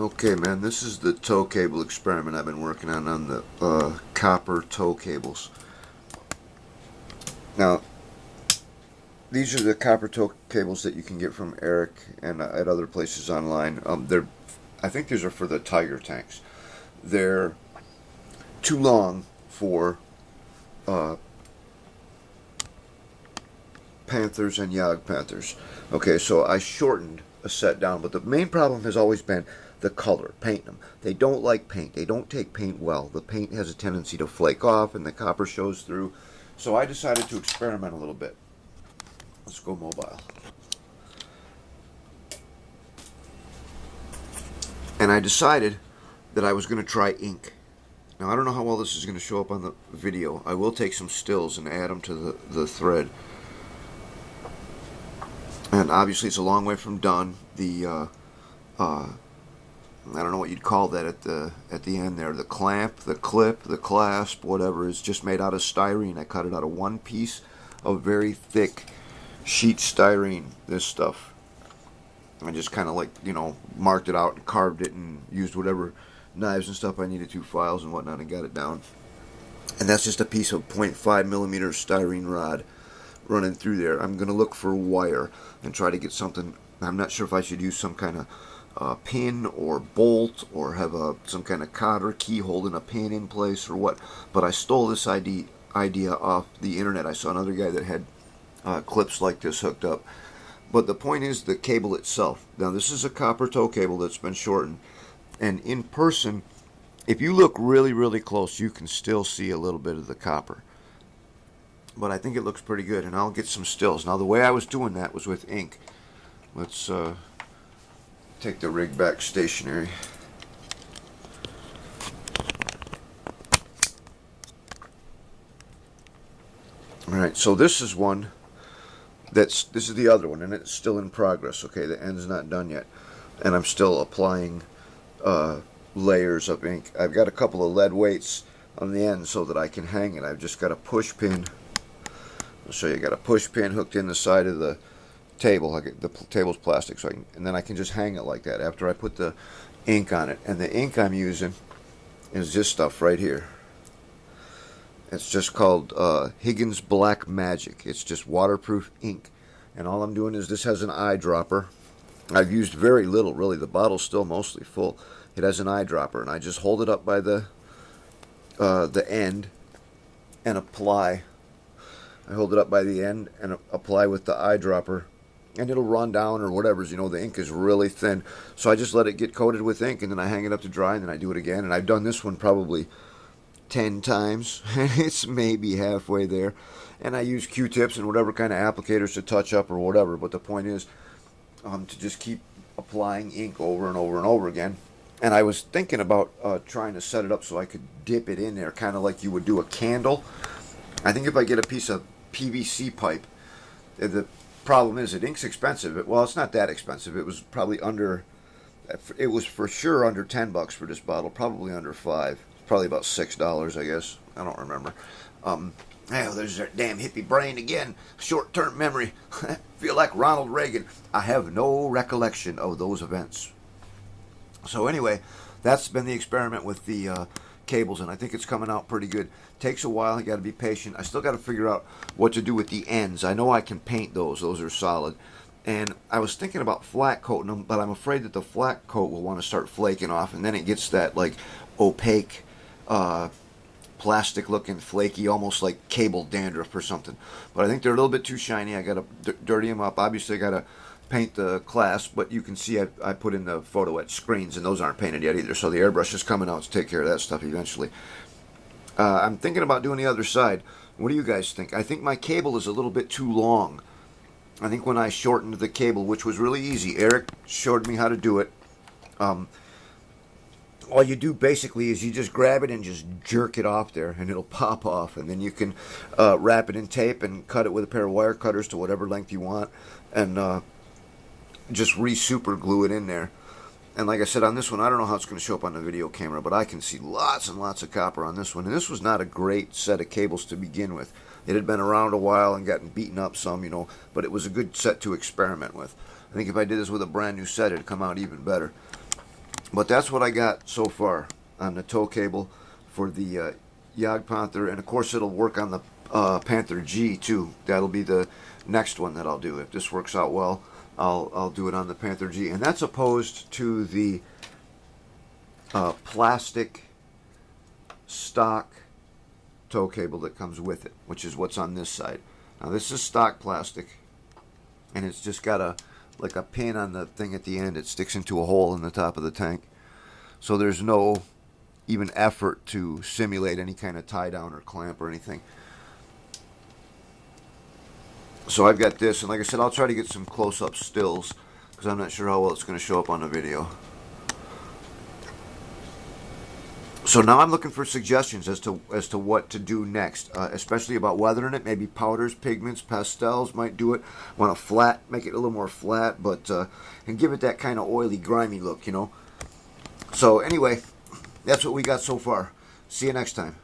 Okay, man, this is the tow cable experiment I've been working on the copper tow cables. Now, these are the copper tow cables that you can get from Eric and at other places online. I think these are for the Tiger tanks. They're too long for uh, Panthers and Jagdpanthers. Okay, so I shortened a set down, but the main problem has always been the color, painting them. They don't like paint. They don't take paint well. The paint has a tendency to flake off and the copper shows through. So I decided to experiment a little bit. Let's go mobile. And I decided that I was going to try ink. Now I don't know how well this is going to show up on the video. I will take some stills and add them to the thread. And obviously it's a long way from done. I don't know what you'd call that at the end there. The clamp, the clip, the clasp, whatever, is just made out of styrene. I cut it out of one piece of very thick sheet styrene, this stuff. I just kind of like, marked it out and carved it and used whatever knives and stuff I needed to, files and whatnot, and got it down. And that's just a piece of 0.5 millimeter styrene rod running through there. I'm going to look for wire and try to get something. I'm not sure if I should use some kind of pin or bolt or have some kind of cotter key holding a pin in place or what. But I stole this idea off the internet. I saw another guy that had clips like this hooked up. But the point is the cable itself. Now this is a copper tow cable that's been shortened. And in person, if you look really, really close, you can still see a little bit of the copper. But I think it looks pretty good, and I'll get some stills. Now the way I was doing that was with ink. Let's take the rig back stationary. Alright, so this is one this is the other one, and it's still in progress. Okay, the end's not done yet, and I'm still applying layers of ink. I've got a couple of lead weights on the end so that I can hang it. I've just got a push pin. I'll show you. I got a push pin hooked in the side of the table. The table's plastic, so and then I can just hang it like that after I put the ink on it. And the ink I'm using is this stuff right here. It's just called Higgins Black Magic. It's just waterproof ink. And all I'm doing is, this has an eyedropper. I've used very little, really. The bottle's still mostly full. It has an eyedropper, and I just hold it up by the end and apply. I hold it up by the end and apply with the eyedropper, and it'll run down or whatever. The ink is really thin. So I just let it get coated with ink, and then I hang it up to dry, and then I do it again. And I've done this one probably 10 times. It's maybe halfway there. And I use Q-tips and whatever kind of applicators to touch up or whatever. But the point is to just keep applying ink over and over and over again. And I was thinking about trying to set it up so I could dip it in there, kind of like you would do a candle. I think if I get a piece of PVC pipe, the problem is that ink's expensive. Well, it's not that expensive. It was probably it was for sure under $10 for this bottle, probably under $5. Probably about $6, I guess. I don't remember. There's that damn hippie brain again. Short-term memory. Feel like Ronald Reagan. I have no recollection of those events. So anyway, that's been the experiment with the cables, and I think it's coming out pretty good. Takes a while. You got to be patient. I still got to figure out what to do with the ends. I know I can paint those. Those are solid. And I was thinking about flat coating them, but I'm afraid that the flat coat will want to start flaking off, and then it gets that like opaque plastic looking, flaky, almost like cable dandruff or something. But I think they're a little bit too shiny. I gotta dirty them up. Obviously I gotta paint the clasp, but you can see I put in the photo etch screens, and those aren't painted yet either, so the airbrush is coming out to take care of that stuff eventually. I'm thinking about doing the other side. What do you guys think? I think my cable is a little bit too long. I think when I shortened the cable, which was really easy, Eric showed me how to do it. All you do basically is you just grab it and just jerk it off there, and it'll pop off, and then you can wrap it in tape and cut it with a pair of wire cutters to whatever length you want, and just re-super glue it in there. And like I said, on this one, I don't know how it's going to show up on the video camera, but I can see lots and lots of copper on this one. And this was not a great set of cables to begin with. It had been around a while and gotten beaten up some, but it was a good set to experiment with. I think if I did this with a brand new set, it'd come out even better. But that's what I got so far on the tow cable for the Jagdpanther, and of course it'll work on the Panther G too. That'll be the next one that I'll do. If this works out well, I'll do it on the Panther G, and that's opposed to the plastic stock tow cable that comes with it, which is what's on this side. Now this is stock plastic, and it's just got a like a pin on the thing at the end. It sticks into a hole in the top of the tank, so there's no even effort to simulate any kind of tie down or clamp or anything. So I've got this, and like I said, I'll try to get some close-up stills because I'm not sure how well it's going to show up on the video. So now I'm looking for suggestions as to what to do next, especially about weathering it. Maybe powders, pigments, pastels might do it. Want to flat, make it a little more flat, but and give it that kind of oily, grimy look, you know. So anyway, that's what we got so far. See you next time.